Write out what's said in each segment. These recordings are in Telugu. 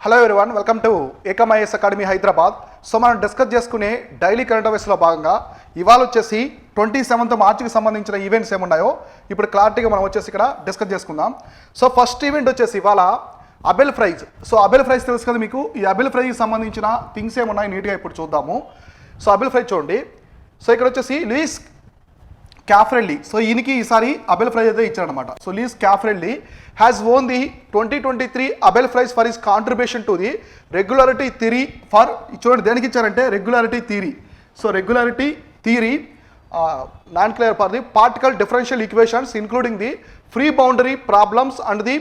Hello everyone, welcome to Ekam IAS academy Hyderabad. So మనం డిస్కస్ చేసుకునే డైలీ కరెంట్ అఫైర్స్లో భాగంగా ఇవాళ వచ్చేసి 27th మార్చికి సంబంధించిన ఈవెంట్స్ ఏమున్నాయో ఇప్పుడు క్లారిటీగా మనం వచ్చేసి ఇక్కడ డిస్కస్ చేసుకుందాం. సో ఫస్ట్ ఈవెంట్ వచ్చేసి ఇవాళ Abel prize. So Abel prize తెలుసు కదా మీకు. ఈ అబెల్ ప్రైజ్కి సంబంధించిన థింగ్స్ ఏమున్నాయి నీట్గా ఇప్పుడు చూద్దాము. సో అబెల్ ప్రైజ్ చూడండి. సో ఇక్కడ వచ్చేసి లూయిస్ క్యాఫ్రెల్లీ. సో ఈయనకి ఈసారి అబెల్ ప్రైజ్ అయితే ఇచ్చారనమాట. So Luis Caffarelli has won the 2023 Abel prize for his contribution to the regularity theory for, చూడండి దేనికి ఇచ్చారంటే regularity theory. So regularity theory nonlinear for the partial differential equations including the free boundary problems and the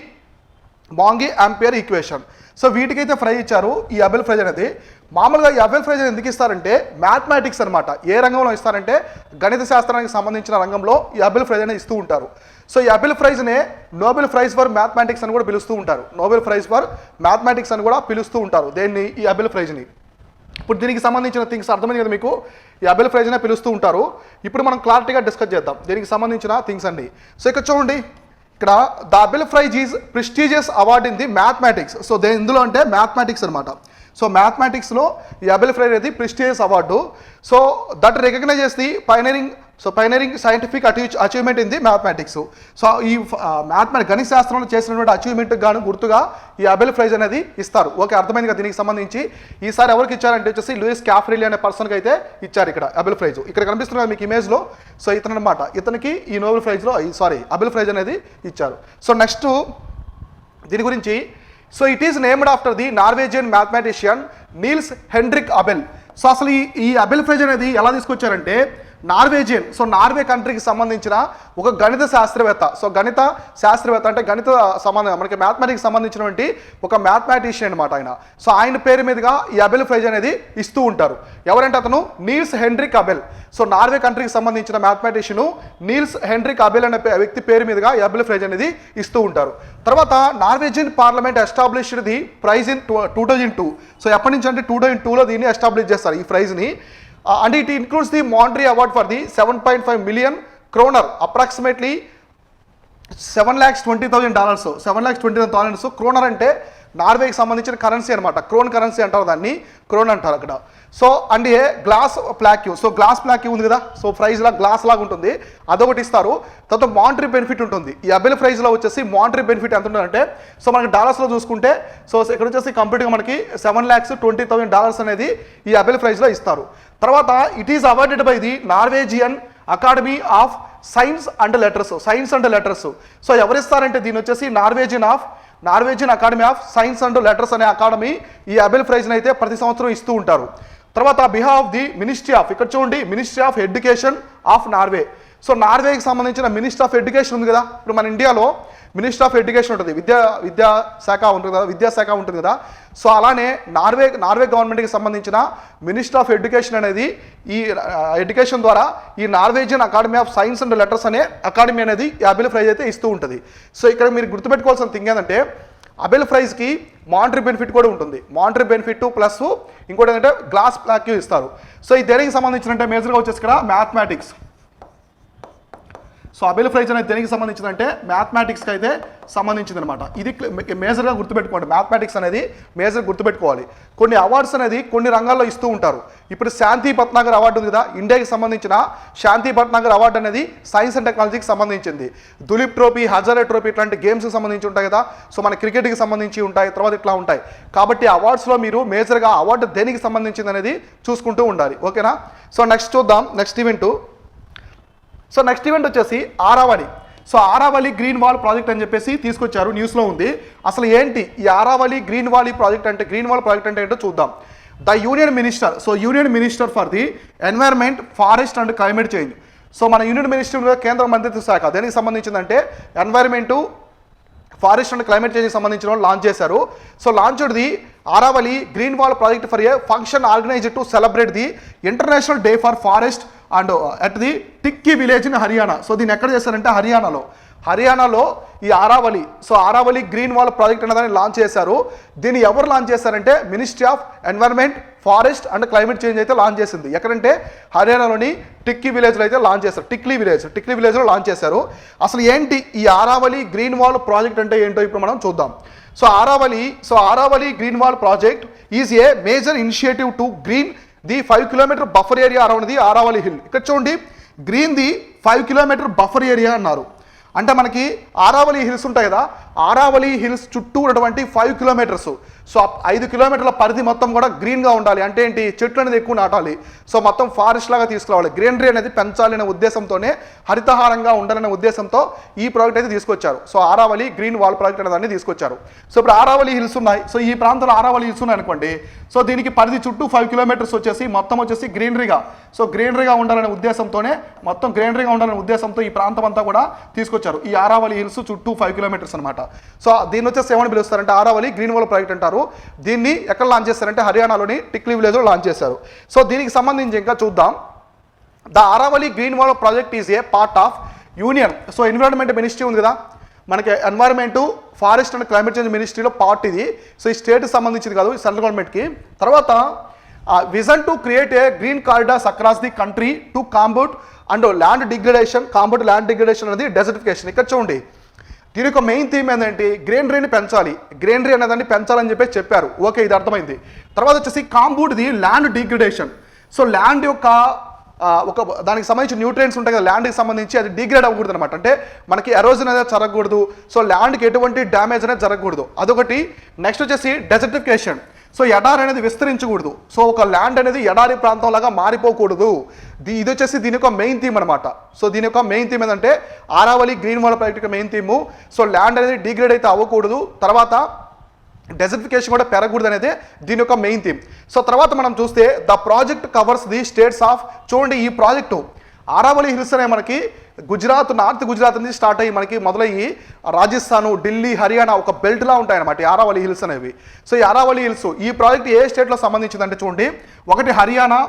Monge Ampere equation. So వీటికైతే ప్రైజ్ ఇచ్చారు ఈ అబెల్ ప్రైజ్ అనేది. మామూలుగా ఈ అబెల్ ప్రైజ్ ఎందుకు ఇస్తారంటే మ్యాథమెటిక్స్ అనమాట. ఏ రంగంలో ఇస్తారంటే గణిత శాస్త్రానికి సంబంధించిన రంగంలో ఈ అబెల్ ప్రైజ్ అనేది ఇస్తూ ఉంటారు. సో ఈ అబెల్ ప్రైజ్నే నోబెల్ ప్రైజ్ ఫర్ మ్యాథమెటిక్స్ అని కూడా పిలుస్తూ ఉంటారు. నోబెల్ ప్రైజ్ ఫర్ మ్యాథమెటిక్స్ అని కూడా పిలుస్తూ ఉంటారు దేన్ని, ఈ అబెల్ ప్రైజ్ని. ఇప్పుడు దీనికి సంబంధించిన థింగ్స్ అర్థమైంది కదా మీకు. ఈ అబెల్ ప్రైజ్నే పిలుస్తూ ఉంటారు. ఇప్పుడు మనం క్లారిటీగా డిస్కస్ చేద్దాం దీనికి సంబంధించిన థింగ్స్ అండి. సో ఇక్కడ చూడండి, ఇక్కడ the Abel prize is prestigious award in the mathematics. So ఇందులో అంటే మ్యాథమెటిక్స్ అనమాట. సో మ్యాథమెటిక్స్లో ఈ అబెల్ ప్రైజ్ అనేది prestigious award. So that recognizes the pioneering scientific achievement in the mathematics. So ఈ గణిత శాస్త్రంలో చేసినటువంటి అచీవ్మెంట్కి గాను గుర్తుగా ఈ అబెల్ ప్రైజ్ అనేది ఇస్తారు. ఓకే, అర్థమైంది కదా. దీనికి సంబంధించి ఈసారి ఎవరికి ఇచ్చారంటే వచ్చేసి లూయిస్ క్యాఫ్రెల్లీ అనే పర్సన్కి అయితే ఇచ్చారు ఇక్కడ అబెల్ ప్రైజ్. ఇక్కడ కనిపిస్తుంది కదా మీకు ఇమేజ్లో. సో ఇతను అనమాట, ఇతనికి ఈ నోబెల్ ప్రైజ్లో అబెల్ ప్రైజ్ అనేది ఇచ్చారు. సో నెక్స్ట్ దీని గురించి, so it is named after the Norwegian mathematician Niels Henrik Abel. So అసలు ఈ అబెల్ ప్రైజ్ అనేది ఎలా తీసుకొచ్చారంటే నార్వేజియన్, సో నార్వే కంట్రీకి సంబంధించిన ఒక గణిత శాస్త్రవేత్త. సో గణిత శాస్త్రవేత్త అంటే గణిత మనకి మ్యాథమెటిక్స్ సంబంధించినటువంటి ఒక మ్యాథమెటిషియన్ అనమాట ఆయన. సో ఆయన పేరు మీదుగా ఈ అబెల్ ప్రైజ్ అనేది ఇస్తూ ఉంటారు. ఎవరంటే అతను Niels Henrik Abel. So Norway కంట్రీకి సంబంధించిన మ్యాథమెటిషియన్ నీల్స్ హెన్రిక్ అబెల్ అనే వ్యక్తి పేరు మీదుగా ఈ అబెల్ ప్రైజ్ అనేది ఇస్తూ ఉంటారు. తర్వాత Norwegian parliament established the prize in 2002. So ఎప్పటి నుంచి అంటే 2002లో దీన్ని ఎస్టాబ్లిష్ చేస్తారు ఈ ప్రైజ్ని. And it includes the Monterey Award for the 7.5 million kroner, approximately $7,20,000. So $7,20,000. So kroner అంటే నార్వేకి సంబంధించిన కరెన్సీ అనమాట. క్రోన్ కరెన్సీ అంటారు దాన్ని, క్రోన్ అంటారు అక్కడ. So and a glass plaque. So glass plaque ఉంది కదా, సో ప్రైజ్లా గ్లాస్ లాగా ఉంటుంది, అదొకటి ఇస్తారు. తర్వాత మానిటరీ బెనిఫిట్ ఉంటుంది. ఈ అబెల్ ప్రైజ్లో వచ్చేసి మానిటరీ బెనిఫిట్ ఎంత ఉంటుందంటే, సో మనకి డాలర్స్లో చూసుకుంటే సో ఇక్కడ వచ్చేసి కంప్లీట్గా మనకి $7,20,000 అనేది ఈ అబెల్ ప్రైజ్లో ఇస్తారు. తర్వాత it is awarded by the Norwegian Academy of Science and Letters. So ఎవరిస్తారంటే దీని వచ్చేసి Norwegian Academy of Science and Letters అనే అకాడమీ ఈ అబెల్ ప్రైజ్ని అయితే ప్రతి సంవత్సరం ఇస్తూ ఉంటారు. తర్వాత behalf of the ministry of, ఇక్కడ చూడండి ministry of education of Norway. So నార్వేకి సంబంధించిన మినిస్ట్రీ ఆఫ్ ఎడ్యుకేషన్ ఉంది కదా. ఇప్పుడు మన ఇండియాలో మినిస్ట్రీ ఆఫ్ ఎడ్యుకేషన్ ఉంటుంది, విద్యాశాఖ ఉంటుంది కదా. సో అలానే నార్వే గవర్నమెంట్కి సంబంధించిన మినిస్ట్రీ ఆఫ్ ఎడ్యుకేషన్ అనేది ఈ ఎడ్యుకేషన్ ద్వారా ఈ Norwegian Academy of Science and Letters అనే అకాడమీ అనేది ఈ అబెల్ ప్రైజ్ అయితే ఇస్తూ ఉంటుంది. సో ఇక్కడ మీరు గుర్తుపెట్టుకోవాల్సిన థింగ్ ఏంటంటే అబెల్ ప్రైజ్కి మానిటరీ బెనిఫిట్ కూడా ఉంటుంది. మానిటరీ బెనిఫిట్ ప్లస్ ఇంకోటి ఏంటంటే గ్లాస్ ప్లాక్యూ ఇస్తారు. సో ఈ దేనికి సంబంధించినంటే మేజర్గా వచ్చేసి ఇక్కడ మ్యాథమెటిక్స్. సో అబెల్ ప్రైజ్ అనేది దేనికి సంబంధించిందంటే మ్యాథమెటిక్స్కి అయితే సంబంధించింది అనమాట. ఇది మేజర్గా గుర్తుపెట్టుకోండి. మ్యాథమెటిక్స్ అనేది మేజర్ గుర్తుపెట్టుకోవాలి. కొన్ని అవార్డ్స్ అనేది కొన్ని రంగాల్లో ఇస్తూ ఉంటారు. ఇప్పుడు శాంతి భట్నాగర్ అవార్డు ఉంది కదా, ఇండియాకి సంబంధించిన శాంతి భట్నాగర్ అవార్డు అనేది సైన్స్ అండ్ టెక్నాలజీకి సంబంధించింది. దులీప్ ట్రోఫీ, హజారే ట్రోఫీ ఇట్లాంటి గేమ్స్కి సంబంధించి ఉంటాయి కదా. సో మన క్రికెట్కి సంబంధించి ఉంటాయి, తర్వాత ఇట్లా ఉంటాయి. కాబట్టి అవార్డ్స్లో మీరు మేజర్గా అవార్డు దేనికి సంబంధించింది అనేది చూసుకుంటూ ఉండాలి. ఓకేనా. సో నెక్స్ట్ చూద్దాం next event. So next event వచ్చేసి Aravali. So Aravalli green wall project అని చెప్పేసి తీసుకొచ్చారు, న్యూస్లో ఉంది. అసలు ఏంటి ఈ ఆరావళి గ్రీన్ వాల్ ప్రాజెక్ట్ అంటే ఏంటో చూద్దాం. The union minister for the environment, forest and climate change. So మన యూనియన్ మినిస్టర్ కేంద్ర మంత్రిత్వ శాఖ దేనికి సంబంధించిందంటే ఎన్వైర్న్మెంటు, ఫారెస్ట్ అండ్ క్లైమేట్ చేంజ్కి సంబంధించిన వాళ్ళు లాంచ్ చేశారు. So launched the Aravalli green wall project for a function organized to celebrate the international day for forest and at the Tikki village in Haryana. So దీన్ని ఎక్కడ చేశారంటే హర్యానాలో ఈ Aravalli. So Aravalli green wall project అనేదాన్ని లాంచ్ చేశారు. దీన్ని ఎవరు లాంచ్ చేశారంటే ministry of environment, forest and climate change అయితే లాంచ్ చేసింది. ఎక్కడంటే హర్యానాలోని టిక్కీ విలేజ్లో అయితే లాంచ్ చేశారు. టిక్లీ విలేజ్లో లాంచ్ చేశారు. అసలు ఏంటి ఈ ఆరావళి గ్రీన్ వాల్ ప్రాజెక్ట్ అంటే ఏంటో ఇప్పుడు మనం చూద్దాం. So Aravalli green wall project is a major initiative to green the 5 kilometre buffer area around the Aravalli hill. ఇక్కడ చూడండి, green the 5 kilometre buffer area అన్నారు. అంటే మనకి ఆరావళి హిల్స్ ఉంటాయి కదా, ఆరావళి హిల్స్ చుట్టూ ఉన్నటువంటి 5 కిలోమీటర్స్. సో 5 కిలోమీటర్ల పరిధి మొత్తం కూడా గ్రీన్గా ఉండాలి. అంటే ఏంటి, చెట్లు అనేది ఎక్కువ నాటాలి. సో మొత్తం ఫారెస్ట్ లాగా తీసుకురావాలి, గ్రీనరీ అనేది పెంచాలి అనే ఉద్దేశంతోనే, హరితహారంగా ఉండాలనే ఉద్దేశంతో ఈ ప్రాజెక్ట్ అయితే తీసుకొచ్చారు. So Aravalli green wall project అనే దాన్ని తీసుకొచ్చారు. సో ఇప్పుడు ఆరావళి హిల్స్ ఉన్నాయి. సో ఈ ప్రాంతంలో ఆరావళి హిల్స్ ఉన్నాయి అనుకోండి. సో దీనికి పరిధి చుట్టూ 5 కిలోమీటర్స్ వచ్చేసి మొత్తం వచ్చేసి గ్రీనరీగా, సో గ్రీనరీగా ఉండాలనే ఉద్దేశంతోనే, మొత్తం గ్రీనరీగా ఉండాలనే ఉద్దేశంతో ఈ ప్రాంతం అంతా కూడా తీసుకొచ్చారు. ఈ ఆరావళి హిల్స్ చుట్టూ 5 కిలోమీటర్స్ అనమాట. సో దీన్ని వచ్చేసి ఏమని పిలుస్తారంటే ఆరావళి గ్రీన్ వాల్ ప్రాజెక్ట్ అంటారు. దీన్ని ఎక్కడ లాంచ్ చేస్తారంటే హర్యానాలోని టిక్లీ విలేజ్లో లాంచ్ చేశారు. సో దీనికి సంబంధించి ఇంకా చూద్దాం. The Aravali green wall project is a part of union. So environment ministry ఉంది కదా మనకి, environment forest and climate change మినిస్ట్రీలో పార్ట్ ఇది. సో ఈ స్టేట్కి సంబంధించింది కాదు, సెంట్రల్ గవర్నమెంట్కి. తర్వాత vision to create a green corridors across the country to combat and land degradation అనేది డెజర్టిఫికేషన్. ఇక్కడ చూడండి, దీని యొక్క మెయిన్ థీమ్ ఏంటంటే గ్రీనరీని పెంచాలి, గ్రీనరీ అనేదాన్ని పెంచాలని చెప్పారు. ఓకే, ఇది అర్థమైంది. తర్వాత వచ్చేసి combat the land degradation. So land యొక్క ఒక దానికి సంబంధించి న్యూట్రియంట్స్ ఉంటాయి కదా ల్యాండ్కి సంబంధించి, అది డిగ్రేడ్ అవ్వకూడదు అనమాట. అంటే మనకి ఎరోజన్ అనేది జరగకూడదు. సో ల్యాండ్కి ఎటువంటి డ్యామేజ్ అనేది జరగకూడదు, అదొకటి. నెక్స్ట్ వచ్చేసి డెజర్టిఫికేషన్. సో ఎడారి అనేది విస్తరించకూడదు. సో ఒక ల్యాండ్ అనేది ఎడారి ప్రాంతంలాగా మారిపోకూడదు. ఇది వచ్చేసి దీని యొక్క మెయిన్ థీమ్ అనమాట. సో దీని యొక్క మెయిన్ థీమ్ ఏంటంటే ఆరావళి గ్రీన్ వాల్ ప్రాజెక్ట్ యొక్క మెయిన్ థీము. సో ల్యాండ్ అనేది డిగ్రేడ్ అయితే అవ్వకూడదు, తర్వాత డెజర్టిఫికేషన్ కూడా పెరగకూడదు అనేది దీని యొక్క మెయిన్ థీమ్. సో తర్వాత మనం చూస్తే the project covers the states of, చూడండి ఈ ప్రాజెక్టు ఆరావళి హిల్స్ అనే మనకి గుజరాత్, నార్త్ గుజరాత్ నుంచి స్టార్ట్ అయ్యి మనకి మొదలయ్యి రాజస్థాన్, ఢిల్లీ, హర్యానా ఒక బెల్ట్లా ఉంటాయన్నమాట ఈ ఆరావళి హిల్స్ అనేవి. సో ఈ ఆరావళి హిల్స్ ఈ ప్రాజెక్ట్ ఏ స్టేట్లో సంబంధించిందంటే చూడండి, ఒకటి హర్యానా,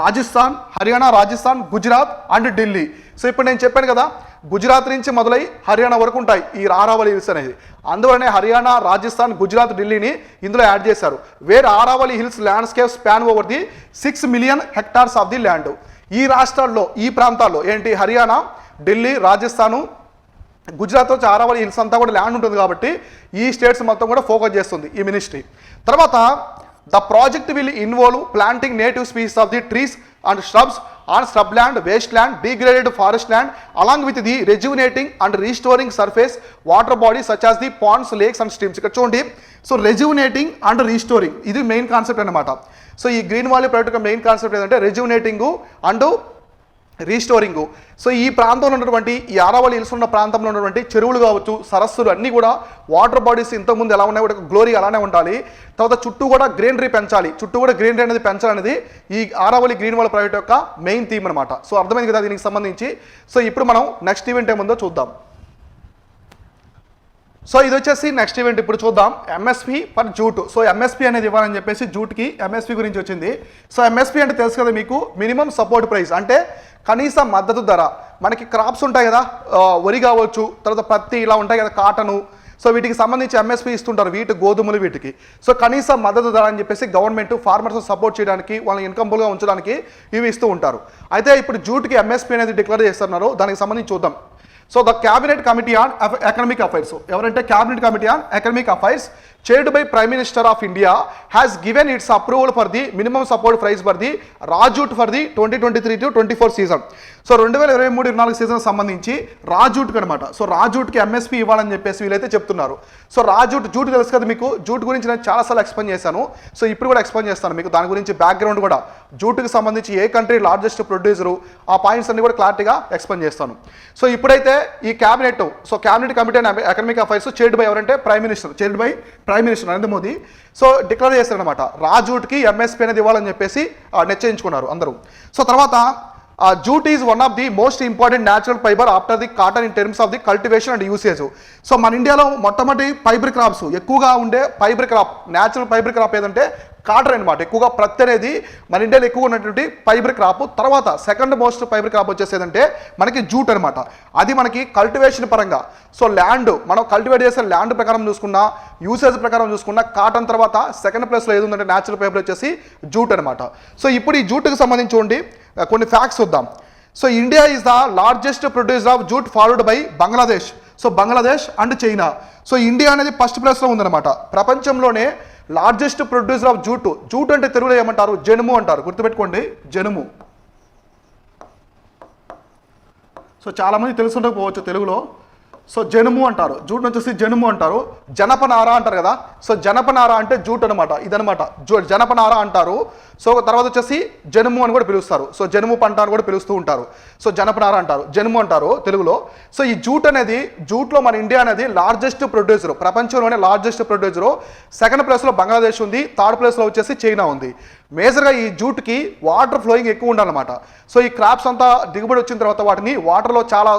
రాజస్థాన్, గుజరాత్ అండ్ ఢిల్లీ. సో ఇప్పుడు నేను చెప్పాను కదా, గుజరాత్ నుంచి మొదలై హర్యానా వరకు ఉంటాయి ఈ ఆరావళి హిల్స్ అనేది. అందువలనే హర్యానా, రాజస్థాన్, గుజరాత్, ఢిల్లీని ఇందులో యాడ్ చేశారు. Where Aravalli hills landscape span over the 6 million hectares of the land. ఈ రాష్ట్రాల్లో, ఈ ప్రాంతాల్లో ఏంటి, హర్యానా, ఢిల్లీ, రాజస్థాను, గుజరాత్ వచ్చి ఆరావళి హిల్స్ అంతా కూడా ల్యాండ్ ఉంటుంది కాబట్టి ఈ స్టేట్స్ మొత్తం కూడా ఫోకస్ చేస్తుంది ఈ మినిస్ట్రీ. తర్వాత the project will involve planting native species of the trees and shrubs on shrubland, wasteland, degraded forest land, along with the rejuvenating and restoring surface water bodies such as the ponds, lakes and streams. ఇక్కడ చూడండి, సో రెజ్యూనేటింగ్ అండ్ రీస్టోరింగ్ ఇది మెయిన్ కాన్సెప్ట్ అనమాట. సో ఈ గ్రీన్ వాలీ ప్రాజెక్ట్ యొక్క మెయిన్ కాన్సెప్ట్ ఏంటంటే రెజ్యూనేటింగ్ అండ్ రీస్టోరింగ్. సో ఈ ప్రాంతంలో ఉన్నటువంటి ఈ ఆరావళి హిల్స్ ఉన్న ప్రాంతంలో ఉన్నటువంటి చెరువులు కావచ్చు, సరస్సులు అన్నీ కూడా వాటర్ బాడీస్ ఇంతకుముందు ఎలా ఉన్నాయి కూడా గ్లోరీ అలానే ఉండాలి. తర్వాత చుట్టూ కూడా గ్రీనరీ పెంచాలి, చుట్టూ కూడా గ్రీనరీ అనేది పెంచాలనేది ఈ ఆరావళి గ్రీన్ వాల్ ప్రాజెక్ట్ యొక్క మెయిన్ థీమ్ అనమాట. సో అర్థమైంది కదా దీనికి సంబంధించి. సో ఇప్పుడు మనం నెక్స్ట్ ఈవెంట్ ఏముందో చూద్దాం. సో ఇది వచ్చేసి నెక్స్ట్ ఈవెంట్ ఇప్పుడు చూద్దాం, MSP for jute. So MSP అనేది ఇవ్వాలని చెప్పేసి జూట్కి ఎంఎస్పి గురించి వచ్చింది. సో ఎంఎస్పి అంటే తెలుసు కదా మీకు, మినిమం సపోర్ట్ ప్రైస్, అంటే కనీస మద్దతు ధర. మనకి క్రాప్స్ ఉంటాయి కదా, వరి కావచ్చు, తర్వాత పత్తి ఇలా ఉంటాయి కదా, కాటను. సో వీటికి సంబంధించి ఎంఎస్పి ఇస్తుంటారు, వీటి గోధుమలు వీటికి. సో కనీస మద్దతు ధర అని చెప్పేసి గవర్నమెంట్ ఫార్మర్స్ సపోర్ట్ చేయడానికి, వాళ్ళని ఇన్కంబుల్గా ఉంచడానికి ఇవి ఇస్తూ ఉంటారు. అయితే ఇప్పుడు జూట్కి ఎంఎస్పి అనేది డిక్లేర్ చేస్తున్నారు, దానికి సంబంధించి చూద్దాం. So the cabinet committee on economic affairs, ఎవరంటే cabinet committee on economic affairs chaired by Prime Minister of India has given its approval for the minimum support price for the raw jute for the 2023-24 season. So 2023-24 season సంబంధించి రా జూట్కి అనమాట. సో రా జూట్కి ఎంఎస్పి ఇవ్వాలని చెప్పేసి వీళ్ళైతే చెప్తున్నారు. సో రా జూట్ తెలుసు కదా మీకు, జూట్ గురించి నేను చాలాసార్లు ఎక్స్ప్లెయిన్ చేశాను. సో ఇప్పుడు కూడా ఎక్స్ప్లెయిన్ చేస్తాను మీకు, దాని గురించి బ్యాక్గ్రౌండ్ కూడా, జూట్కి సంబంధించి ఏ కంట్రీ లార్జెస్ట్ ప్రొడ్యూసరు, ఆ పాయింట్స్ అన్ని కూడా క్లారిటీగా ఎక్స్ప్లెయిన్ చేస్తాను. సో ఇప్పుడైతే ఈ cabinet, so cabinet committee and economic affairs chaired by ఎవరంటే prime minister Narendra Modi. So declare చేస్తారనమాట, రా జూట్కి ఎంఎస్పి అనేది ఇవ్వాలని చెప్పేసి నిశ్చయించుకున్నారు అందరూ. సో తర్వాత jute is one of the most important natural fibre after the cotton in terms of the cultivation and usage. So మన ఇండియాలో మొట్టమొదటి ఫైబర్ క్రాప్స్ ఎక్కువగా ఉండే fibre crop, natural fibre crop ఏదంటే కాటన్ అనమాట. ఎక్కువగా ప్రత్తి అనేది మన ఇండియాలో ఎక్కువ ఉన్నటువంటి ఫైబర్ క్రాప్. తర్వాత సెకండ్ మోస్ట్ ఫైబర్ క్రాప్ వచ్చేసేదంటే మనకి జూట్ అనమాట. అది మనకి కల్టివేషన్ పరంగా, సో ల్యాండ్ మనం కల్టివేట్ చేసే ల్యాండ్ ప్రకారం చూసుకున్నా, యూసేజ్ ప్రకారం చూసుకున్నా కాటన్ తర్వాత సెకండ్ ప్లేస్లో ఏది ఉందంటే న్యాచురల్ ఫైబర్ వచ్చేసి జూట్ అనమాట. సో ఇప్పుడు ఈ జూట్కి సంబంధించి చూడండి కొన్ని ఫ్యాక్ట్స్ చూద్దాం. So India is the largest producer of jute followed by Bangladesh. So Bangladesh and China. So India అనేది ఫస్ట్ ప్లేస్లో ఉందన్నమాట. ప్రపంచంలోనే largest producer of jute. Jute అంటే తెలుగులో ఏమంటారు? జనుము అంటారు. గుర్తుపెట్టుకోండి, జనుము. సో చాలామంది తెలుసుండకపోవచ్చు తెలుగులో. సో జనుము అంటారు, జూట్ వచ్చేసి జనుము అంటారు. జనపనార అంటారు కదా, సో జనపనార అంటే జూట్ అనమాట, ఇదనమాట జనపనార అంటారు. సో తర్వాత వచ్చేసి జనుము అని కూడా పిలుస్తారు. సో జనుము పంట అని కూడా పిలుస్తూ ఉంటారు. సో జనపనార అంటారు, జనుము అంటారు తెలుగులో. సో ఈ జూట్ అనేది, జూట్లో మన ఇండియా అనేది లార్జెస్ట్ ప్రొడ్యూసర్, ప్రపంచంలోనే లార్జెస్ట్ ప్రొడ్యూసరు. సెకండ్ ప్లేస్లో బంగ్లాదేశ్ ఉంది, థర్డ్ ప్లేస్లో వచ్చేసి చైనా ఉంది. మేజర్గా ఈ జూట్కి వాటర్ ఫ్లోయింగ్ ఎక్కువ ఉండాలన్నమాట. సో ఈ క్రాప్స్ అంతా దిగుబడి వచ్చిన తర్వాత వాటిని వాటర్లో చాలా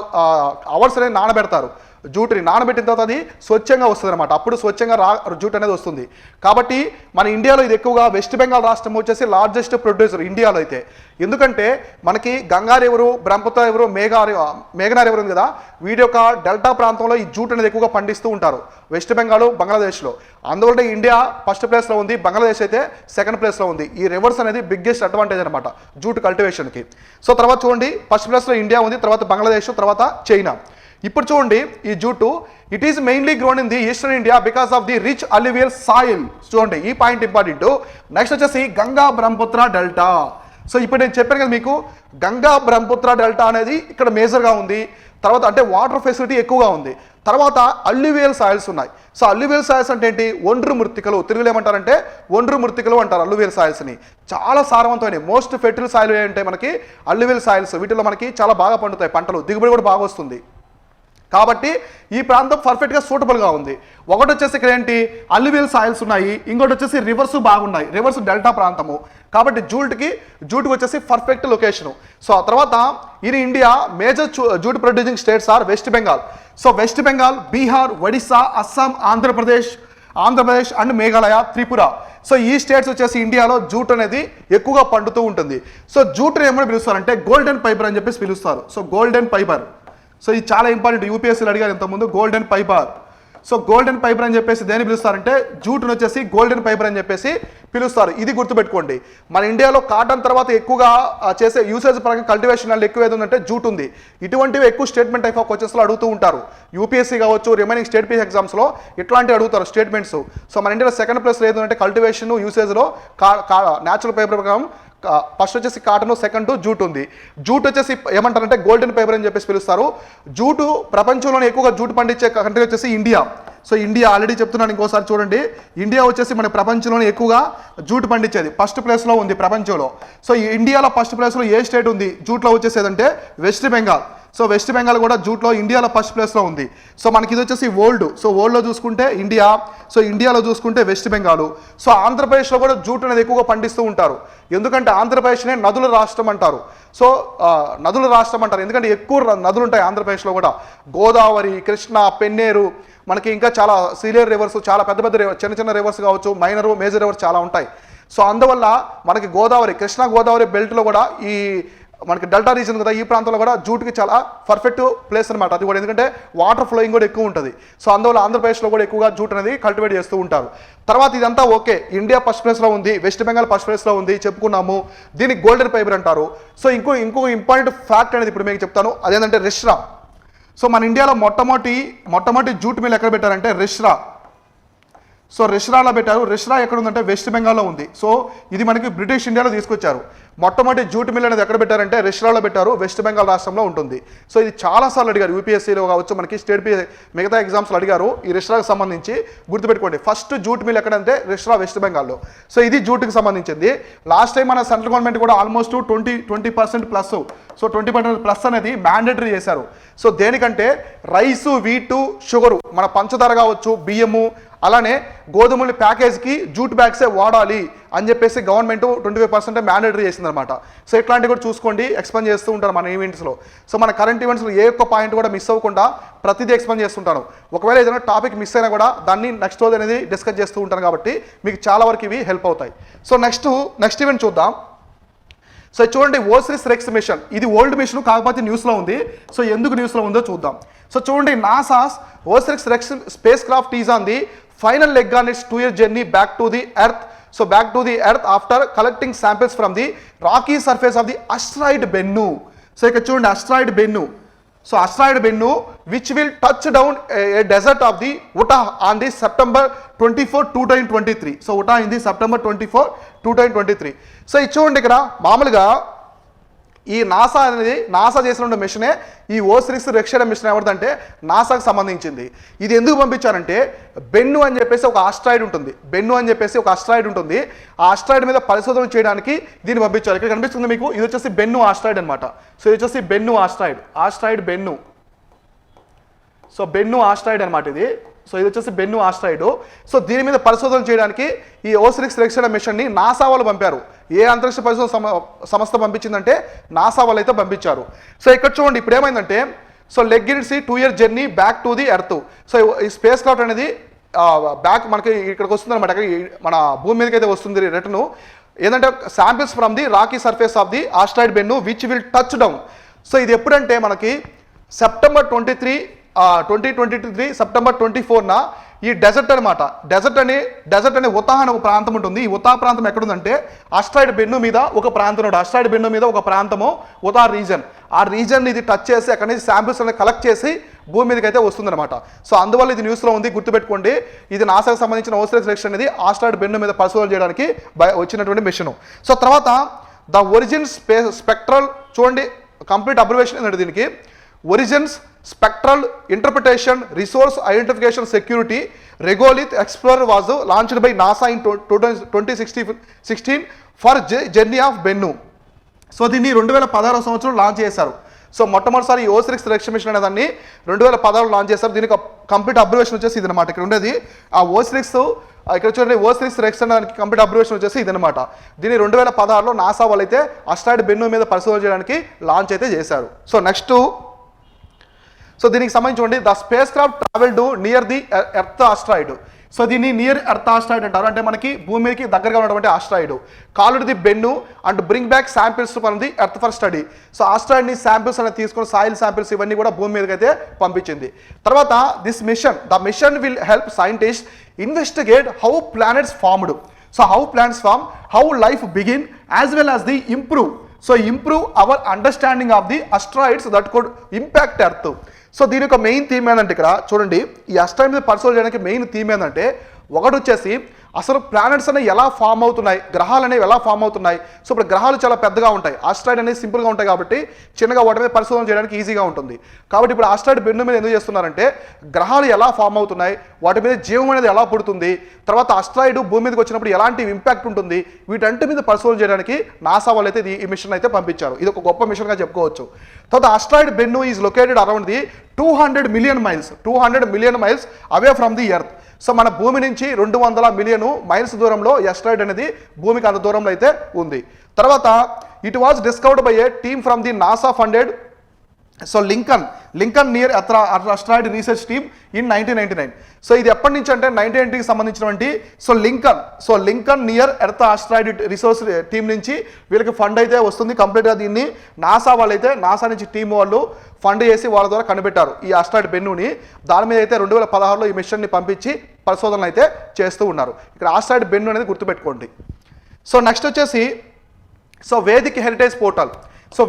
అవర్స్ అనేది నానబెడతారు. జూట్ని నానబెట్టిన తర్వాత అది స్వచ్ఛంగా వస్తుంది అనమాట. అప్పుడు స్వచ్ఛంగా జూట్ అనేది వస్తుంది. కాబట్టి మన ఇండియాలో ఇది ఎక్కువగా వెస్ట్ బెంగాల్ రాష్ట్రం వచ్చేసి లార్జెస్ట్ ప్రొడ్యూసర్ ఇండియాలో అయితే. ఎందుకంటే మనకి గంగా రివరు, బ్రహ్మపుత్ర రివరు, మేఘనా రివర్ ఉంది కదా, వీటి యొక్క డెల్టా ప్రాంతంలో ఈ జూట్ అనేది ఎక్కువగా పండిస్తూ ఉంటారు, వెస్ట్ బెంగాల్, బంగ్లాదేశ్లో. అందువల్ల ఇండియా ఫస్ట్ ప్లేస్లో ఉంది, బంగ్లాదేశ్ అయితే సెకండ్ ప్లేస్లో ఉంది. ఈ రివర్స్ అనేది బిగ్గెస్ట్ అడ్వాంటేజ్ అనమాట జూట్ కల్టివేషన్కి. సో తర్వాత చూడండి, ఫస్ట్ ప్లేస్లో ఇండియా ఉంది, తర్వాత బంగ్లాదేశ్, తర్వాత చైనా. ఇప్పుడు చూడండి ఈ jute, it is mainly grown in the eastern India because of the rich alluvial soil. చూడండి ఈ పాయింట్ ఇంపార్టెంట్. నెక్స్ట్ వచ్చేసి గంగా బ్రహ్మపుత్ర డెల్టా. సో ఇప్పుడు నేను చెప్పాను కదా మీకు, గంగా బ్రహ్మపుత్ర డెల్టా అనేది ఇక్కడ మేజర్గా ఉంది. తర్వాత అంటే వాటర్ ఫెసిలిటీ ఎక్కువగా ఉంది. తర్వాత అల్యూవియల్ సాయిల్స్ ఉన్నాయి. సో అల్యూవియల్ సాయిల్స్ అంటే ఏంటి? ఒండ్రు మృత్తికలు, తెలుగులో ఏమంటారంటే ఒండ్రు మృత్తికలు అంటారు అల్యూవియల్ సాయిల్స్ని. చాలా సారవంతమైన మోస్ట్ ఫెర్టిల్ సాయిల్ ఏంటంటే మనకి అల్యూవియల్ సాయిల్స్. వీటిలో మనకి చాలా బాగా పండుతాయి పంటలు, దిగుబడి కూడా బాగా వస్తుంది. కాబట్టి ఈ ప్రాంతం పర్ఫెక్ట్గా సూటబుల్గా ఉంది. ఒకటి వచ్చేసి ఇక్కడ ఏంటి, అల్యూవియల్ సాయిల్స్ ఉన్నాయి, ఇంకోటి వచ్చేసి రివర్స్ బాగున్నాయి, రివర్స్ డెల్టా ప్రాంతము. కాబట్టి జూట్కి వచ్చేసి పర్ఫెక్ట్ లొకేషను. సో ఆ తర్వాత in India major jute producing states or west Bengal. So West Bengal, Bihar, Odisha, Assam, Andhra Pradesh and Meghalaya, Tripura. So ఈ స్టేట్స్ వచ్చేసి ఇండియాలో జూట్ అనేది ఎక్కువగా పండుతూ ఉంటుంది. సో జూట్ని ఏమని పిలుస్తారంటే గోల్డెన్ ఫైబర్ అని చెప్పేసి పిలుస్తారు. So golden fibre. సో ఇది చాలా ఇంపార్టెంట్, యూపీఎస్సీలు అడిగారు ఇంతకుముందు, golden fibre. So golden fibre అని చెప్పేసి దేని పిలుస్తారంటే జూట్ను వచ్చేసి గోల్డెన్ ఫైబర్ అని చెప్పేసి పిలుస్తారు. ఇది గుర్తుపెట్టుకోండి. మన ఇండియాలో కాటన్ తర్వాత ఎక్కువగా చేసే యూసేజ్ పరంగా కల్టివేషన్ వాళ్ళు ఎక్కువ ఏది ఉందంటే జూట్ ఉంది. ఇటువంటివి ఎక్కువ స్టేట్మెంట్ టైప్ ఆఫ్ క్వశ్చన్స్లో అడుగుతూ ఉంటారు. యూపీఎస్సీ కావచ్చు, రిమైనింగ్ స్టేట్ పీస్ ఎగ్జామ్స్లో ఇట్లాంటివి అడుగుతారు స్టేట్మెంట్స్. సో మన ఇండియాలో సెకండ్ ప్లేస్లో ఏదంటే కల్టివేషన్ యూసేజ్లో న్యాచురల్ ఫైబర్ ప్రకారం ఫస్ట్ వచ్చేసి కాటన్, సెకండ్ జూట్ ఉంది. జూట్ వచ్చేసి ఏమంటారంటే గోల్డెన్ ఫైబర్ అని చెప్పేసి పిలుస్తారు. జూటు ప్రపంచంలోనే ఎక్కువగా జూట్ పండించే కంట్రీ వచ్చేసి ఇండియా. సో ఇండియా ఆల్రెడీ చెప్తున్నాను, ఇంకోసారి చూడండి. ఇండియా వచ్చేసి మన ప్రపంచంలోనే ఎక్కువగా జూట్ పండించేది, ఫస్ట్ ప్లేస్లో ఉంది ప్రపంచంలో. సో ఇండియాలో ఫస్ట్ ప్లేస్లో ఏ స్టేట్ ఉంది జూట్లో వచ్చేసేదంటే వెస్ట్ బెంగాల్. సో వెస్ట్ బెంగాల్ కూడా జూట్లో ఇండియాలో ఫస్ట్ ప్లేస్లో ఉంది. సో మనకి ఇది వచ్చేసి వరల్డ్. సో వరల్డ్లో చూసుకుంటే ఇండియా, సో ఇండియాలో చూసుకుంటే వెస్ట్ బెంగాల్. సో ఆంధ్రప్రదేశ్లో కూడా జూట్ అనేది ఎక్కువగా పండిస్తూ ఉంటారు. ఎందుకంటే ఆంధ్రప్రదేశ్నే నదుల రాష్ట్రం అంటారు. సో నదుల రాష్ట్రం అంటారు ఎందుకంటే ఎక్కువ నదులు ఉంటాయి ఆంధ్రప్రదేశ్లో కూడా. గోదావరి, కృష్ణ, పెన్నేరు, మనకి ఇంకా చాలా సీనియర్ రివర్స్, చాలా పెద్ద పెద్ద చిన్న చిన్న రివర్స్ కావచ్చు, మైనరు, మేజర్ రివర్స్ చాలా ఉంటాయి. సో అందువల్ల మనకి గోదావరి, కృష్ణా గోదావరి బెల్ట్లో కూడా ఈ మనకి డెల్టా రీజన్ కదా, ఈ ప్రాంతంలో కూడా జూట్కి చాలా పర్ఫెక్ట్ ప్లేస్ అనమాట. అది కూడా ఎందుకంటే వాటర్ ఫ్లోయింగ్ కూడా ఎక్కువ ఉంటుంది. సో అందువల్ల ఆంధ్రప్రదేశ్లో కూడా ఎక్కువగా జూట్ అనేది కల్టివేట్ చేస్తూ ఉంటారు. తర్వాత ఇదంతా ఓకే, ఇండియా ఫస్ట్ ప్లేస్లో ఉంది, వెస్ట్ బెంగాల్ ఫస్ట్ ప్లేస్లో ఉంది చెప్పుకున్నాము. దీనికి గోల్డెన్ ఫైబర్ అంటారు. సో ఇంకో ఇంపార్టెంట్ ఫ్యాక్ట్ అనేది ఇప్పుడు మీకు చెప్తాను, అదేంటంటే రిష్రా. సో మన ఇండియాలో మొట్టమొదటి జూట్ మిల్ ఎక్కడ పెట్టారంటే రిష్రా. సో రిష్రాలో పెట్టారు. రిష్రా ఎక్కడ ఉందంటే వెస్ట్ బెంగాల్లో ఉంది. సో ఇది మనకి బ్రిటిష్ ఇండియాలో తీసుకొచ్చారు. మొట్టమొదటి జూట్ మిల్ అనేది ఎక్కడ పెట్టారంటే రిష్రాలో పెట్టారు, వెస్ట్ బెంగాల్ రాష్ట్రంలో ఉంటుంది. సో ఇది చాలాసార్లు అడిగారు యూపీఎస్సీలో కావచ్చు, మనకి మిగతా ఎగ్జామ్స్లో అడిగారు ఈ రిష్రాకి సంబంధించి. గుర్తుపెట్టుకోండి, ఫస్ట్ జూట్ మిల్ ఎక్కడంటే రిష్రా, వెస్ట్ బెంగాల్లో. సో ఇది జూట్కి సంబంధించింది. లాస్ట్ టైం మన సెంట్రల్ గవర్నమెంట్ కూడా ఆల్మోస్ట్ 20% ప్లస్, సో 20% ప్లస్ అనేది మ్యాండేటరీ చేశారు. సో దేనికంటే రైసు, వీటు, షుగరు, మన పంచదార కావచ్చు, బియ్యము, అలానే గోధుమల ప్యాకేజ్కి జూట్ బ్యాగ్సే వాడాలి అని చెప్పేసి గవర్నమెంట్ 25% మ్యాండేటరీ చేసిందనమాట. సో ఇట్లాంటివి కూడా చూసుకోండి, ఎక్స్ప్లెయిన్ చేస్తూ ఉంటారు మన ఈవెంట్స్లో. సో మన కరెంట్ ఈవెంట్స్లో ఏ ఒక్క పాయింట్ కూడా మిస్ అవ్వకుండా ప్రతిదీ ఎక్స్ప్లెయిన్ చేస్తుంటాను. ఒకవేళ ఏదైనా టాపిక్ మిస్ అయినా కూడా దాన్ని నెక్స్ట్ రోజు అనేది డిస్కస్ చేస్తూ ఉంటాను కాబట్టి మీకు చాలా వరకు ఇవి హెల్ప్ అవుతాయి. సో నెక్స్ట్ ఈవెంట్ చూద్దాం. సో చూడండి, ఓసిరిస్ రెక్స్ మిషన్. ఇది ఓల్డ్ మిషన్ కాకపోతే న్యూస్లో ఉంది. సో ఎందుకు న్యూస్లో ఉందో చూద్దాం. సో చూడండి, NASA's OSIRIS REx spacecraft is on the final leg on its 2-year journey back to the earth. So back to the earth after collecting samples from the rocky surface of the asteroid Bennu. So ఇక్కడ చూడండి, asteroid Bennu. So asteroid Bennu which will touch down a desert of the Utah on the September 24, 2023. So Utah in the September 24, 2023. So ఇది చూడండి ఇక్కడ మామూలుగా ఈ నాసా అనేది నాసా చేసిన మిషనే ఈ ఓసిరిస్ రెక్స్ అనే మిషన్ ఎవరిదంటే నాసాకు సంబంధించింది. ఇది ఎందుకు పంపించారంటే బెన్ను అని చెప్పేసి ఒక ఆస్ట్రాయిడ్ ఉంటుంది, బెన్ను అని చెప్పేసి ఒక ఆస్ట్రాయిడ్ ఉంటుంది. ఆ ఆస్ట్రాయిడ్ మీద పరిశోధన చేయడానికి దీన్ని పంపించారు. ఇక్కడ కనిపిస్తుంది మీకు, ఇది వచ్చేసి బెన్ను ఆస్ట్రాయిడ్ అనమాట. సో ఇది వచ్చేసి బెన్ను ఆస్ట్రాయిడ్ బెన్ను. సో బెన్ను ఆస్ట్రాయిడ్ అనమాట ఇది. సో ఇది వచ్చేసి బెన్ను ఆస్ట్రాయిడ్. సో దీని మీద పరిశోధన చేయడానికి ఈ ఓసిరిస్ రెక్స్ అనే మిషన్ని నాసా వాళ్ళు పంపారు. ఏ అంతరిక్ష పరిశోధన సంస్థ పంపించిందంటే నాసా వాళ్ళు అయితే పంపించారు. సో ఇక్కడ చూడండి ఇప్పుడు ఏమైందంటే, so leg in C 2 year journey back to the earth. So ఈ స్పేస్ క్రాఫ్ట్ అనేది బ్యాక్ మనకి ఇక్కడికి వస్తుంది అనమాట, మన భూమి మీదకి అయితే వస్తుంది రిటర్న్. ఏంటంటే samples from the rocky surface of the asteroid బెన్ను which will touch down. So ఇది ఎప్పుడంటే మనకి సెప్టెంబర్ 23, 2023 సెప్టెంబర్ 24న ఈ డెజర్ట్ అనమాట. డెజర్ట్ అనే ఉతా అనే ఒక ప్రాంతం ఉంటుంది. ఈ ఉతా ప్రాంతం ఎక్కడుందంటే ఆస్ట్రాయిడ్ బెన్ను మీద ఒక ప్రాంతం, ఆస్ట్రాయిడ్ బెన్ను మీద ఒక ప్రాంతము ఉతా రీజన్. ఆ రీజన్ ఇది టచ్ చేసి అక్కడి నుంచి శాంపిల్స్ అనేది కలెక్ట్ చేసి భూమి మీదకి అయితే వస్తుందన్నమాట. సో అందువల్ల ఇది న్యూస్లో ఉంది, గుర్తుపెట్టుకోండి. ఇది నాసాకు సంబంధించిన ఓసిరిస్ రెక్స్ అనేది ఆస్ట్రాయిడ్ బెన్ను మీద పరిశోధన చేయడానికి వచ్చినటువంటి మిషన్. సో తర్వాత ద ఒరిజిన్ స్పెక్ట్రల్ చూడండి, కంప్లీట్ అబ్జర్వేషన్ ఏంటంటే దీనికి origins spectral interpretation resource identification security regolith explorer was launched by NASA in 2016 for journey of బెన్ను. So దీన్ని 2016 సంవత్సరం లాంచ్ చేశారు. సో మొట్టమొదటిసారి ఈ ఓసిరిస్ రెక్స్ మిషన్ అనే దాన్ని 2016 లాంచ్ చేశారు. దీనికి కంప్లీట్ అబ్జర్వేషన్ వచ్చేసి ఇది అనమాట. ఇక్కడ ఉండేది ఆ ఓసిరిస్, ఇక్కడ చూడండి ఓసిరిస్ రెక్స్ అనే దానికి కంప్లీట్ అబ్జర్వేషన్ వచ్చేసి ఇదనమాట. దీన్ని 2016లో నాసా వాళ్ళు అయితే ఆస్ట్రాయిడ్ బెన్ను మీద పరిశోధన చేయడానికి లాంచ్ అయితే చేశారు. సో నెక్స్ట్, సో దీనికి సంబంధించి the spacecraft travelled near the earth asteroid. So దీన్ని నియర్ ఎర్త్ ఆస్ట్రాయిడ్ అంటారు, అంటే మనకి భూమికి దగ్గరగా ఉన్నటువంటి asteroid. Called the Bennu and bring back samples from the earth for study. So ఆస్ట్రాయిడ్ని శాంపిల్స్ అనేది తీసుకొని సాయిల్ శాంపిల్స్ ఇవన్నీ కూడా భూమి మీదకి అయితే పంపించింది. తర్వాత the mission will help scientist investigate how planets formed. So how planets form, how life begin, as well as the improve our understanding of the asteroids that could impact earth. So దీని యొక్క మెయిన్ థీమ్ ఏంటంటే ఇక్కడ చూడండి, ఈ అస్ట్రాయిడ్ మీద పరిశోధన చేయడానికి మెయిన్ థీమ్ ఏంటంటే ఒకటి వచ్చేసి అసలు ప్లానెట్స్ అనేవి ఎలా ఫామ్ అవుతున్నాయి, గ్రహాలు అనేవి ఎలా ఫామ్ అవుతున్నాయి. సో ఇప్పుడు గ్రహాలు చాలా పెద్దగా ఉంటాయి, ఆస్ట్రాయిడ్ అనేది సింపుల్గా ఉంటాయి కాబట్టి చిన్నగా వాటి మీద పరిశోధన చేయడానికి ఈజీగా ఉంటుంది. కాబట్టి ఇప్పుడు ఆస్ట్రాయిడ్ బెన్ను మీద ఎందుకు చేస్తున్నారంటే గ్రహాలు ఎలా ఫామ్ అవుతున్నాయి, వాటి మీద జీవం అనేది ఎలా పుడుతుంది, తర్వాత ఆస్ట్రాయిడ్ భూమి మీదకి వచ్చినప్పుడు ఎలాంటి ఇంపాక్ట్ ఉంటుంది, వీటంటి మీద పరిశోధన చేయడానికి నాసా వాళ్ళు అయితే ఈ మిషన్ అయితే పంపించారు. ఇది ఒక గొప్ప మిషన్గా చెప్పుకోవచ్చు. తర్వాత asteroid బెన్ను is located around the 200 million miles away from the earth. So మన భూమి నుంచి 200 మిలియన్ మైల్స్ దూరంలో ఆస్ట్రాయిడ్ అనేది భూమికి అంత దూరంలో అయితే ఉంది. తర్వాత it was discovered by A team from the NASA funded so Lincoln near asteroid research team in 1999. So ఇది ఎప్పటి నుంచి అంటే 1990కి సంబంధించినటువంటి Lincoln near earth asteroid resource team నుంచి వీళ్ళకి ఫండ్ అయితే వస్తుంది. కంప్లీట్గా దీన్ని నాసా నుంచి టీం వాళ్ళు ఫండ్ చేసి వాళ్ళ ద్వారా కనిపెట్టారు ఈ ఆస్ట్రాయిడ్ బెన్నుని. దాని మీద అయితే 2016లో ఈ మిషన్ని పంపించి పరిశోధనలు అయితే చేస్తూ ఉన్నారు. ఇక్కడ ఆస్ట్రాయిడ్ బెన్ను అనేది గుర్తుపెట్టుకోండి. సో నెక్స్ట్ వచ్చేసి Vedic heritage portal.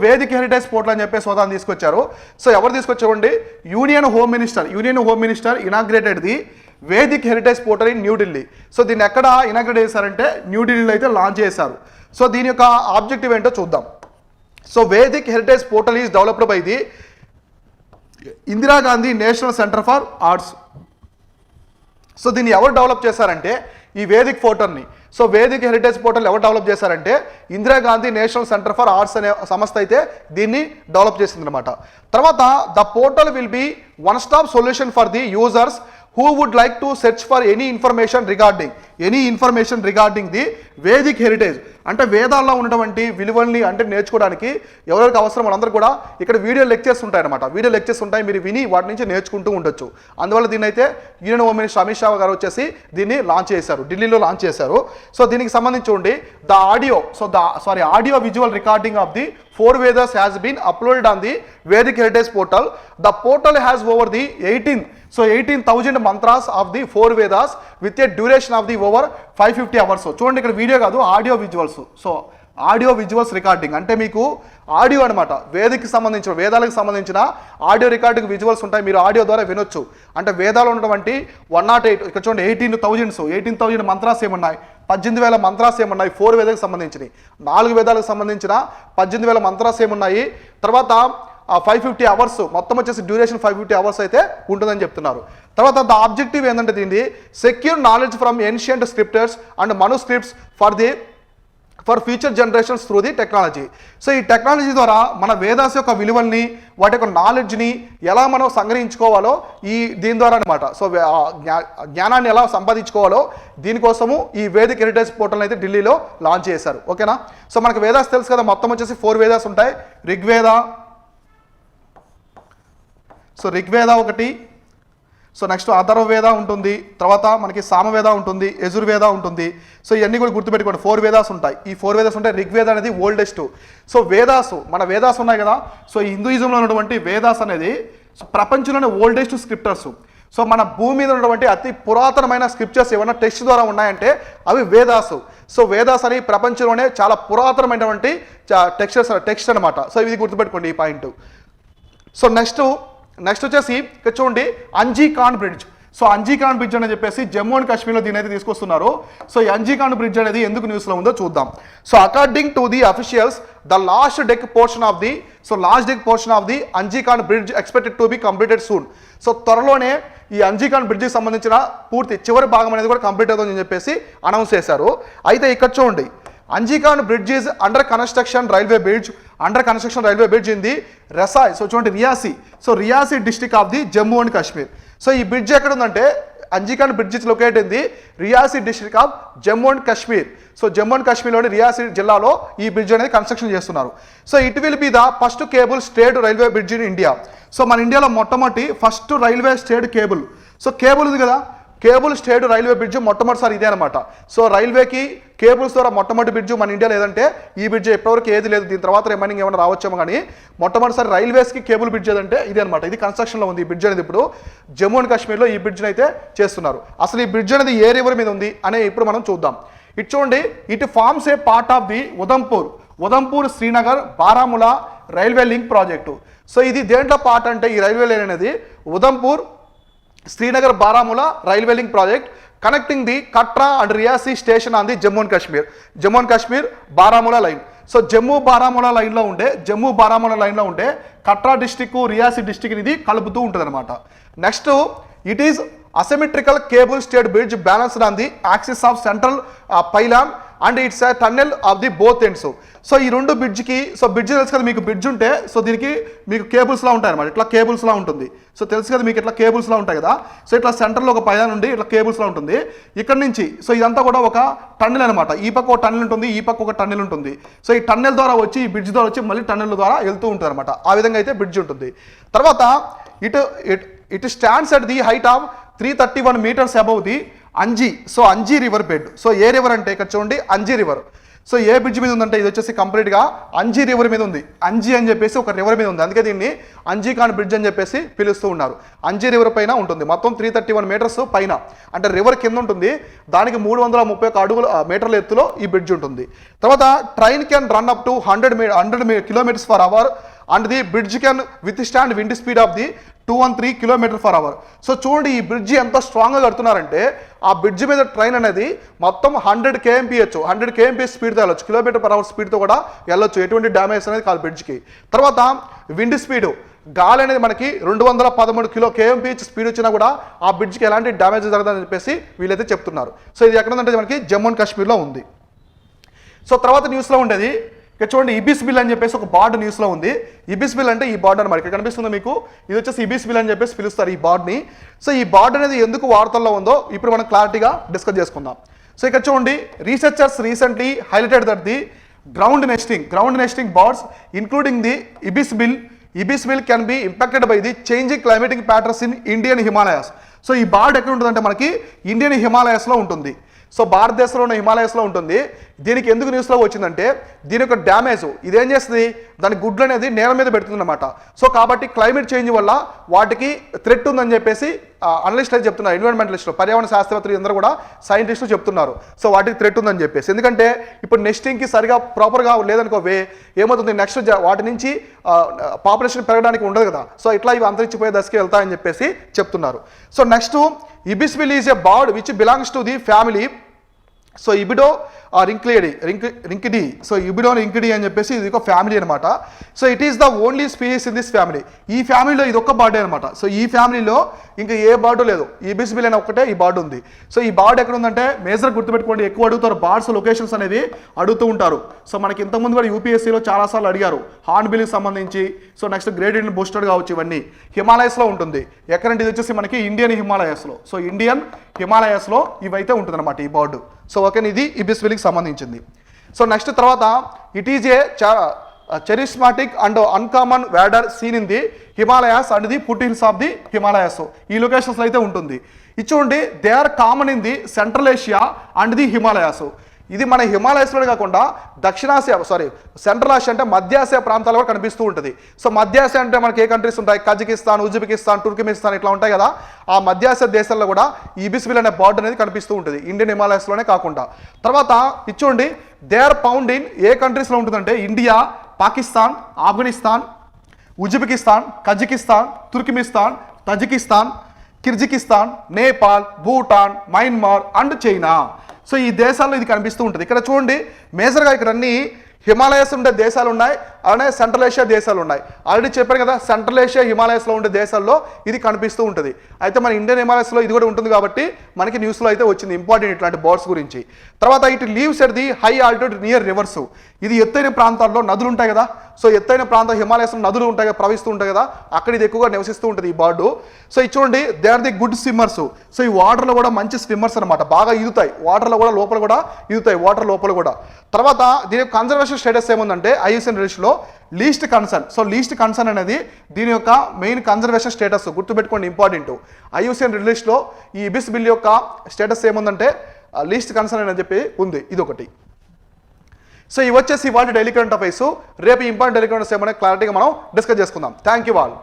Vedic heritage portal అని చెప్పేసి హోదాన్ని తీసుకొచ్చారు. సో ఎవరు తీసుకొచ్చారండి, union home minister inaugurated the Vedic heritage portal in New Delhi. So దీన్ని ఎక్కడ ఇనాగ్రేట్ చేశారంటే న్యూఢిల్లీలో అయితే లాంచ్ చేశారు. సో దీని యొక్క ఆబ్జెక్టివ్ ఏంటో చూద్దాం. So Vedic heritage portal is developed by the Indira Gandhi National Centre for Arts. So దీన్ని ఎవరు డెవలప్ చేశారంటే ఈ వేదిక్ పోర్టల్ని. సో వేదిక్ హెరిటేజ్ పోర్టల్ ఎవరు డెవలప్ చేశారంటే Indira Gandhi National Centre for Arts అనే సంస్థ అయితే దీన్ని డెవలప్ చేసింది అనమాట. తర్వాత the portal will be one stop solution for the users who would like to search for any information regarding the Vedic heritage. అంటే వేదాల్లో ఉన్నటువంటి విలువల్ని అంటే నేర్చుకోవడానికి ఎవరెవరికి అవసరం వాళ్ళందరూ కూడా ఇక్కడ వీడియో లెక్చర్స్ ఉంటాయన్నమాట. వీడియో లెక్చర్స్ ఉంటాయి, మీరు విని వాటి నుంచి నేర్చుకుంటూ ఉండొచ్చు. అందువల్ల దీన్ని అయితే union home minister Amit Shah గారు వచ్చేసి దీన్ని లాంచ్ చేశారు, ఢిల్లీలో లాంచ్ చేశారు. సో దీనికి సంబంధించి ఉండి audio visual recording of the 4 Vedas has been uploaded on the Vedic Heritage Portal. The portal has over the 18,000 mantras of the 4 Vedas with a duration of the over 550 hours. So చూడండి ఇక్కడ వీడియో కాదు, audio visuals. So audio visuals recording అంటే మీకు ఆడియో అనమాట. వేదాలకు సంబంధించిన ఆడియో రికార్డింగ్ విజువల్స్ ఉంటాయి, మీరు ఆడియో ద్వారా వినొచ్చు. అంటే వేదాలు ఉన్నటువంటి 108 ఇక్కడ చూడండి 18,000 మంత్రాస్ ఏమున్నాయి, 18,000 మంత్రాస్ ఏమున్నాయి 4 వేదాలకు సంబంధించినవి, 4 వేదాలకు సంబంధించిన 18,000 మంత్రాస్ ఏమున్నాయి. తర్వాత 550 అవర్స్ మొత్తం వచ్చేసి డ్యూరేషన్ 550 అవర్స్ అయితే ఉంటుందని చెప్తున్నారు. తర్వాత ద ఆబ్జెక్టివ్ ఏంటంటే దీన్ని secure knowledge from ancient స్క్రిప్టర్స్ and manuscripts for future generations through the technology. So ఈ టెక్నాలజీ ద్వారా మన వేదాస్ యొక్క విలువల్ని, వాటి యొక్క నాలెడ్జ్ని ఎలా మనం సంగ్రహించుకోవాలో దీని ద్వారా అనమాట. సో జ్ఞానాన్ని ఎలా సంపాదించుకోవాలో దీనికోసము ఈ వేదిక్ హెరిటేజ్ పోర్టల్ అయితే ఢిల్లీలో లాంచ్ చేశారు. ఓకేనా. సో మనకు వేదాస్ తెలుసు కదా, మొత్తం వచ్చేసి 4 వేదాస్ ఉంటాయి. ఋగ్వేద ఒకటి, సో నెక్స్ట్ అథర్వవేద ఉంటుంది, తర్వాత మనకి సామవేద ఉంటుంది, యజుర్వేద ఉంటుంది. సో ఇవన్నీ కూడా గుర్తుపెట్టుకోండి, 4 వేదాస్ ఉంటాయి. ఈ 4 వేదాస్ ఉంటాయి. ఋగ్వేద అనేది ఓల్డెస్ట్. సో మన వేదాస్ ఉన్నాయి కదా, సో హిందూయిజంలో ఉన్నటువంటి వేదాస్ అనేది ప్రపంచంలోనే ఓల్డెస్ట్ స్క్రిప్టర్స్. సో మన భూమి మీద ఉన్నటువంటి అతి పురాతనమైన స్క్రిప్చర్స్ ఏమైనా టెక్స్ట్ ద్వారా ఉన్నాయంటే అవి వేదాస్. సో వేదాస్ అని ప్రపంచంలోనే చాలా పురాతనమైనటువంటి టెక్స్ట్ అనమాట. సో ఇది గుర్తుపెట్టుకోండి ఈ పాయింట్. సో నెక్స్ట్ వచ్చేసి ఇక్కడ చూడండి అంజీకాన్ బ్రిడ్జ్. సో అంజీకాన్ బ్రిడ్జ్ అని చెప్పేసి జమ్మూ అండ్ కాశ్మీర్లో దీని అయితే తీసుకొస్తున్నారు. సో ఈ అంజీకాన్ బ్రిడ్జ్ అనేది ఎందుకు న్యూస్లో ఉందో చూద్దాం. So according to the officials the last deck portion of the Anji Khad bridge expected to be completed soon. So త్వరలోనే ఈ అంజీకాన్ బ్రిడ్జ్కి సంబంధించిన పూర్తి చివరి భాగం అనేది కూడా కంప్లీట్ అవుతుందని చెప్పేసి అనౌన్స్ చేశారు. అయితే ఇక్కడ చూడండి, Anji Khad bridge is under construction railway bridge in the Reasi. So చూడండి Reasi district of the Jammu and Kashmir. So ఈ బ్రిడ్జ్ ఎక్కడ ఉందంటే Anji Khad bridge is locate in the Reasi district of Jammu and Kashmir. So Jammu and కాశ్మీర్లోని రియాసీ జిల్లాలో ఈ బ్రిడ్జ్ అనేది కన్స్ట్రక్షన్ చేస్తున్నారు. So it will be the first cable stayed railway bridge in India. So మన ఇండియాలో మొట్టమొదటి first railway state cable. So cable ఉంది కదా, కేబుల్ స్టేట్ రైల్వే బ్రిడ్జ్ మొట్టమొదటిసారి ఇదే అనమాట. సో రైల్వేకి కేబుల్స్ ద్వారా మొట్టమొదటి బ్రిడ్జ్ మన ఇండియా లేదంటే ఈ బ్రిడ్జ్ ఎప్పటివరకు ఏది లేదు. దీని తర్వాత రిమైనింగ్ ఏమైనా రావచ్చేమో కానీ మొట్టమొదటిసారి రైల్వేస్కి కేబుల్ బ్రిడ్జ్ ఏదంటే ఇదే అనమాట. ఇది కన్స్ట్రక్షన్లో ఉంది ఈ బ్రిడ్జ్ అనేది. ఇప్పుడు జమ్మూ అండ్ కాశ్మీర్లో ఈ బ్రిడ్జ్ని అయితే చేస్తున్నారు. అసలు ఈ బ్రిడ్జ్ అనేది ఏ రివర్ మీద ఉంది అనే ఇప్పుడు మనం చూద్దాం. ఇటు చూడండి, it forms a part of the Udhampur Srinagar Baramulla railway link project. So ఇది దేంట్లో పార్ట్ అంటే ఈ రైల్వే లైన్ అనేది Udhampur Srinagar Baramulla railway link project connecting the Katra and Reasi station on the Jammu and Kashmir Baramulla line. So Jammu Baramulla లైన్లో ఉండే కట్రా డిస్టిక్ రియాసీ డిస్టిక్ ఇది కలుపుతూ ఉంటుంది అనమాట. Next it is asymmetrical cable stayed bridge balanced on the axis of central pylon and it's a tunnel of the both ends. So ఈ రెండు బ్రిడ్జ్కి, సో బ్రిడ్జ్ తెలుసు కదా మీకు, బ్రిడ్జ్ ఉంటే సో దీనికి మీకు కేబుల్స్లా ఉంటాయి అనమాట. ఇట్లా కేబుల్స్లా ఉంటుంది. సో తెలుసు కదా మీకు, ఇట్లా కేబుల్స్లా ఉంటాయి కదా. సో ఇట్లా సెంటర్లో ఒక పైలాన్ ఉండి ఇట్లా కేబుల్స్లా ఉంటుంది. ఇక్కడ నుంచి సో ఇదంతా కూడా ఒక టన్నెల్ అనమాట. ఈ పక్క ఒక టన్నెల్ ఉంటుంది, ఈ పక్క ఒక టన్నెల్ ఉంటుంది. సో ఈ టన్నెల్ ద్వారా వచ్చి ఈ బ్రిడ్జ్ ద్వారా వచ్చి మళ్ళీ టన్నెల్ ద్వారా వెళ్తూ ఉంటుంది అనమాట. ఆ విధంగా అయితే బ్రిడ్జ్ ఉంటుంది. తర్వాత it stands at the height of 331 meters above the Anji river bed. So A river అంటే ఇక్కడ చూడండి అంజీ రివర్. సో ఏ బ్రిడ్జ్ మీద ఉందంటే ఇది వచ్చేసి కంప్లీట్గా అంజీ రివర్ మీద ఉంది. అంజీ అని చెప్పేసి ఒక రివర్ మీద ఉంది, అందుకే దీన్ని అంజీకాన్ బ్రిడ్జ్ అని చెప్పేసి పిలుస్తూ ఉన్నారు. అంజీ రివర్ పైన ఉంటుంది, మొత్తం 331 meters పైన, అంటే రివర్ కింద ఉంటుంది. దానికి 331 మీటర్ల ఎత్తులో ఈ బ్రిడ్జ్ ఉంటుంది. తర్వాత train can run up to 100 km/h and the bridge can with stand wind speed of the 213 km/h. So చూడండి ఈ బ్రిడ్జ్ ఎంత స్ట్రాంగ్గా కడుతున్నారంటే ఆ బ్రిడ్జ్ మీద ట్రైన్ అనేది మొత్తం 100 kmph స్పీడ్తో వెళ్ళొచ్చు, km/h స్పీడ్తో కూడా వెళ్ళొచ్చు. ఎటువంటి డ్యామేజ్ అనేది కాదు బ్రిడ్జ్కి. తర్వాత విండ్ స్పీడ్, గాలి అనేది మనకి 213 kmph స్పీడ్ వచ్చినా కూడా ఆ బ్రిడ్జ్కి ఎలాంటి డ్యామేజ్ జరగదని చెప్పేసి వీళ్ళైతే చెప్తున్నారు. సో ఇది ఎక్కడ ఉందంటే మనకి జమ్మూ అండ్ కాశ్మీర్లో ఉంది. సో తర్వాత న్యూస్లో ఉండేది ఇక్కడ చూడండి, ఇబిస్ బిల్ అని చెప్పేసి ఒక బార్డు న్యూస్లో ఉంది. ఇబిస్ బిల్ అంటే ఈ బార్డు అనమాట, ఇక్కడ కనిపిస్తుంది మీకు. ఇది వచ్చేసి ఇబిస్ బిల్ అని చెప్పేసి పిలుస్తారు ఈ బార్డ్ని. సో ఈ బార్డు అనేది ఎందుకు వార్తల్లో ఉందో ఇప్పుడు మనం క్లారిటీగా డిస్కస్ చేసుకుందాం. సో ఇక్కడ చూడండి, researchers recently highlighted that the ground nesting birds including the ibisbill can be impacted by the changing climatic patterns in Indian Himalayas. So ఈ బార్డ్ ఎక్కడ ఉంటుందంటే మనకి ఇండియన్ హిమాలయాస్లో ఉంటుంది. సో భారతదేశంలో ఉన్న హిమాలయాస్లో ఉంటుంది. దీనికి ఎందుకు న్యూస్లో వచ్చిందంటే దీని యొక్క డ్యామేజ్ ఇదేం చేస్తుంది, దాని గుడ్లు అనేది నేల మీద పెడుతుంది అనమాట. సో కాబట్టి క్లైమేట్ చేంజ్ వల్ల వాటికి థ్రెట్ ఉందని చెప్పేసి అనలిస్టులు అయితే చెప్తున్నారు, ఎన్విరాన్మెంటలిస్టులు, పర్యావరణ శాస్త్రవేత్తలు అందరూ కూడా సైంటిస్టులు చెప్తున్నారు. సో వాటికి థ్రెట్ ఉందని చెప్పేసి, ఎందుకంటే ఇప్పుడు నెస్టింగ్కి సరిగా ప్రాపర్గా లేదనుకో ఏమవుతుంది, నెక్స్ట్ వాటి నుంచి పాపులేషన్ పెరగడానికి ఉండదు కదా. సో ఇట్లా ఇవి అంతరించిపోయే దశకి వెళ్తాయని చెప్పేసి చెప్తున్నారు. So next ibisbill is a bird which belongs to the family. So Ibidorhynchidae. So Ibidorhynchidae అని చెప్పేసి ఇది ఒక ఫ్యామిలీ అనమాట. So it is the only species in this family. ఈ ఫ్యామిలీలో ఇది ఒక్క బర్డే అనమాట. సో ఈ ఫ్యామిలీలో ఇంకా ఏ బర్డు లేదు, ఈ బిస్బిల్ అనే ఒక్కటే ఈ బర్డ్ ఉంది. సో ఈ బర్డ్ ఎక్కడ ఉందంటే మేజర్ గుర్తుపెట్టుకోండి, ఎక్కువ అడుగుతారు బర్డ్స్ లొకేషన్స్ అనేవి అడుగుతూ ఉంటారు. సో మనకి ఇంతకుముందు కూడా యూపీఎస్సీలో చాలాసార్లు అడిగారు హార్న్బిల్కి సంబంధించి. సో నెక్స్ట్ గ్రేడియంట్ బూస్టెడ్ కావచ్చు, ఇవన్నీ హిమాలయస్లో ఉంటుంది. ఎక్కడంటే ఇది వచ్చేసి మనకి ఇండియన్ హిమాలయస్లో. సో ఇండియన్ హిమాలయస్లో ఇవైతే ఉంటుంది అనమాట ఈ బర్డ్. సో ఓకే, ఇది ఇబిస్బిల్కి సంబంధించింది. సో నెక్స్ట్ తర్వాత it is a charismatic and uncommon wader seen in the Himalayas and the foothills of the Himalayas. ఈ లొకేషన్స్లో అయితే ఉంటుంది. ఇది చూడండి, they are common in the central Asia and the Himalayas. ఇది మన హిమాలయస్లోనే కాకుండా సెంట్రల్ ఆసియా అంటే మధ్య ఆసియా ప్రాంతాల్లో కూడా కనిపిస్తూ ఉంటుంది. సో మధ్య ఆసియా అంటే మనకి ఏ కంట్రీస్ ఉంటాయి, కజకిస్తాన్, ఉజ్బెకిస్తాన్, టుర్కమిస్తాన్ ఇట్లా ఉంటాయి కదా. ఆ మధ్య ఆసియా దేశాల్లో కూడా ఈ ఇబిస్బిల్ అనే బర్డ్ అనేది కనిపిస్తూ ఉంటుంది, ఇండియన్ హిమాలయస్లోనే కాకుండా. తర్వాత ఇచ్చోండి, they are found in a కంట్రీస్లో ఉంటుందంటే India, Pakistan, Afghanistan, Uzbekistan, Kazakhstan, Turkmenistan, Tajikistan, Kyrgyzstan, Nepal, Bhutan, Myanmar and China. So ఈ దేశాల్లో ఇది కనిపిస్తూ ఉంటుంది. ఇక్కడ చూడండి, మేజర్గా ఇక్కడ అన్ని హిమాలయస్ ఉండే దేశాలు ఉన్నాయి, అలానే సెంట్రల్ ఏషియా దేశాలు ఉన్నాయి. ఆల్రెడీ చెప్పాను కదా, సెంట్రల్ ఏషియా హిమాలయస్లో ఉండే దేశాల్లో ఇది కనిపిస్తూ ఉంటుంది. అయితే మన ఇండియన్ హిమాలయస్లో ఇది కూడా ఉంటుంది కాబట్టి మనకి న్యూస్లో అయితే వచ్చింది ఇంపార్టెంట్ ఇట్లాంటి బర్డ్స్ గురించి. తర్వాత it leaves at the high altitude near reverse. ఇది ఎత్తైన ప్రాంతాల్లో నదులు ఉంటాయి కదా. సో ఎత్తైన ప్రాంతం హిమాలయస్లో నదులు ఉంటాయి కదా, ప్రవహిస్తూ ఉంటాయి కదా, అక్కడ ఇది ఎక్కువగా నివసిస్తూ ఉంటుంది ఈ బర్డు. సో ఇది చూడండి, they are the good swimmers. So ఈ వాటర్లో కూడా మంచి స్విమ్మర్స్ అనమాట, బాగా ఈదుతాయి వాటర్లో కూడా, లోపల కూడా ఈదుతాయి వాటర్ లోపల కూడా. తర్వాత దీని యొక్క కన్జర్వేషన్ స్టేటస్ ఏముందంటే ఐయుసిఎన్ రిలీజ్లో least concern. So least concern అనేది దీని యొక్క మెయిన్ కన్జర్వేషన్ స్టేటస్, గుర్తుపెట్టుకోండి ఇంపార్టెంట్. ఐయుసిఎన్ రిలీజ్లో ఈ ఇబిస్ బిల్ యొక్క స్టేటస్ ఏముందంటే లీస్ట్ కన్సర్న్ అని చెప్పి ఉంది, ఇదొకటి. సో ఇవి వచ్చేసి ఇవాళ డైలీ కరెంట్ అఫైర్స్. రేపు ఇంపార్టెంట్ డైలీ కరెంట్ అఫైర్స్ ఏమైనా క్లారిటీగా మనం డిస్కస్ చేసుకుందాం. Thank you all.